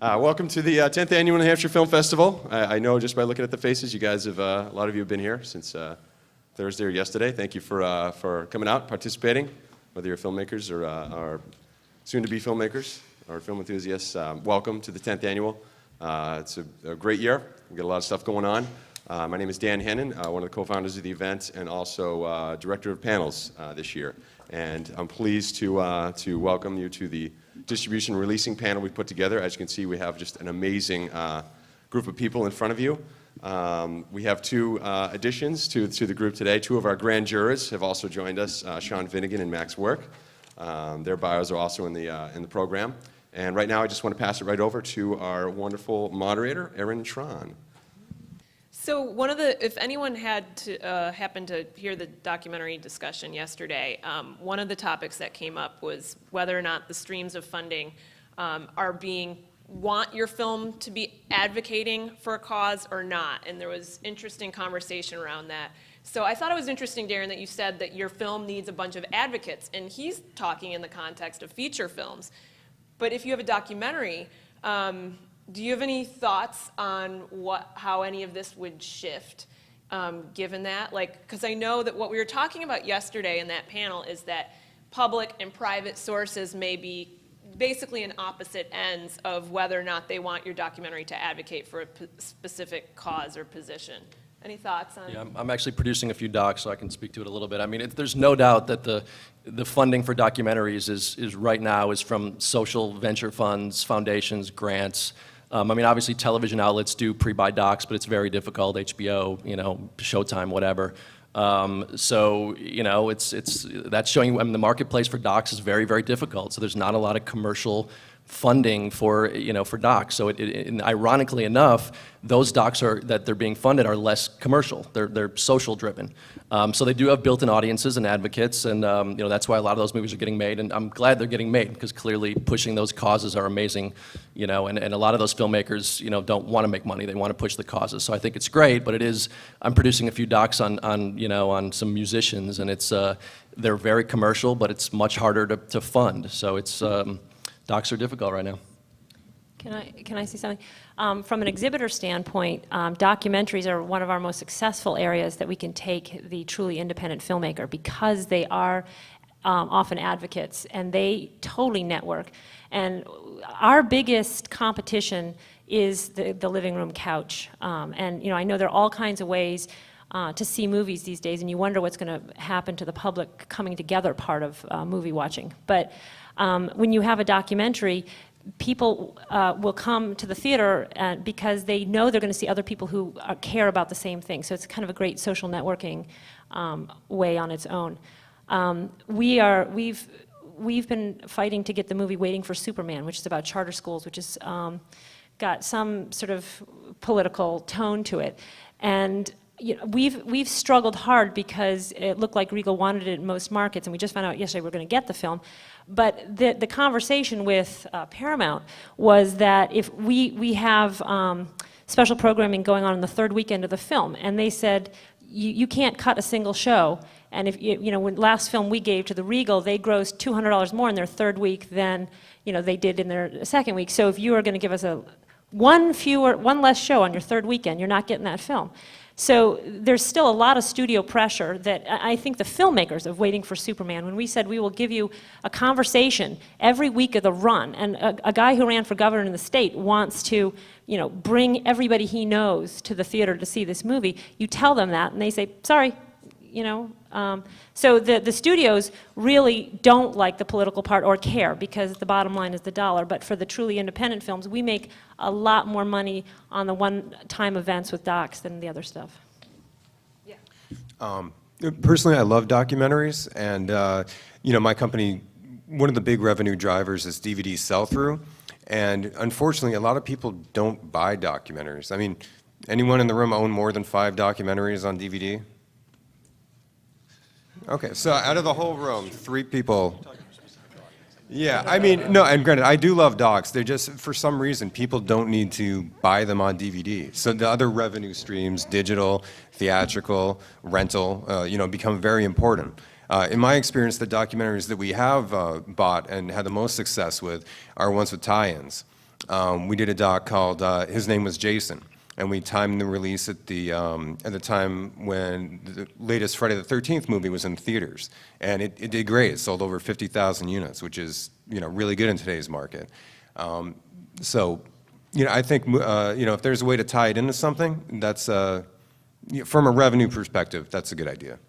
Welcome to the 10th Annual New Hampshire Film Festival. I know just by looking at the faces, you guys have, a lot of you have been here since Thursday or yesterday. Thank you for coming out, participating, whether you're filmmakers or soon-to-be filmmakers or film enthusiasts. Welcome to the 10th Annual. It's a great year. We've got a lot of stuff going on. My name is Dan Hennon, one of the co-founders of the event and also director of panels this year. And I'm pleased to welcome you to the distribution releasing panel we put together. As you can see, we have just an amazing group of people in front of you. We have two additions to the group today. Two of our grand jurors have also joined us, Sean Finnegan and Max Work. Their bios are also in the program. And right now, I just want to pass it right over to our wonderful moderator, Erin Tron. So if anyone had to happen to hear the documentary discussion yesterday, one of the topics that came up was whether or not the streams of funding want your film to be advocating for a cause or not, and there was interesting conversation around that. So I thought it was interesting, Darren, that you said that your film needs a bunch of advocates, and he's talking in the context of feature films. But if you have a documentary, do you have any thoughts on how any of this would shift, given that? Because I know that what we were talking about yesterday in that panel is that public and private sources may be basically in opposite ends of whether or not they want your documentary to advocate for a specific cause or position. Any thoughts on? Yeah, I'm actually producing a few docs, so I can speak to it a little bit. I mean, there's no doubt that the funding for documentaries is right now is from social venture funds, foundations, grants. I mean, obviously television outlets do pre-buy docs, but it's very difficult. HBO, Showtime, whatever. So that's showing. I mean, the marketplace for docs is very, very difficult. So there's not a lot of commercial funding for docs. So and ironically enough, those docs that they're being funded are less commercial. They're social driven. So they do have built-in audiences and advocates, and that's why a lot of those movies are getting made. And I'm glad they're getting made because clearly pushing those causes are amazing. And a lot of those filmmakers don't want to make money. They want to push the causes. So I think it's great, but I'm producing a few docs on some musicians, and they're very commercial, but it's much harder to fund. So docs are difficult right now. Can I say something? From an exhibitor standpoint, documentaries are one of our most successful areas that we can take the truly independent filmmaker because they are often advocates and they totally network. And our biggest competition is the living room couch. And I know there are all kinds of ways to see movies these days, and you wonder what's going to happen to the public coming together part of movie watching. But when you have a documentary, people will come to the theater because they know they're going to see other people who care about the same thing. So it's kind of a great social networking way on its own. We've been fighting to get the movie Waiting for Superman, which is about charter schools, which has got some sort of political tone to it. And we've struggled hard because it looked like Regal wanted it in most markets, and we just found out yesterday we're going to get the film. But the conversation with Paramount was that if we have special programming going on the third weekend of the film, and they said you can't cut a single show. And if when last film we gave to the Regal, they grossed $200 more in their third week than they did in their second week. So if you are going to give us one less show on your third weekend, you're not getting that film. So there's still a lot of studio pressure that I think the filmmakers of Waiting for Superman, when we said we will give you a conversation every week of the run, and a guy who ran for governor in the state wants to, bring everybody he knows to the theater to see this movie, you tell them that, and they say, sorry, so the studios really don't like the political part or care because the bottom line is the dollar. But for the truly independent films, we make a lot more money on the one-time events with docs than the other stuff. Yeah. Personally, I love documentaries, and my company, one of the big revenue drivers is DVD sell-through, and unfortunately, a lot of people don't buy documentaries. I mean, anyone in the room own more than 5 documentaries on DVD? Okay, so out of the whole room, 3 people. Yeah, I mean, no, and granted, I do love docs. They're just, for some reason, people don't need to buy them on DVD. So the other revenue streams, digital, theatrical, rental, become very important. In my experience, the documentaries that we have bought and had the most success with are ones with tie-ins. we did a doc called His Name Was Jason, and we timed the release at the time when the latest Friday the 13th movie was in theaters, and it did great. It sold over 50,000 units, which is really good in today's market. So, I think if there's a way to tie it into something, that's from a revenue perspective, that's a good idea.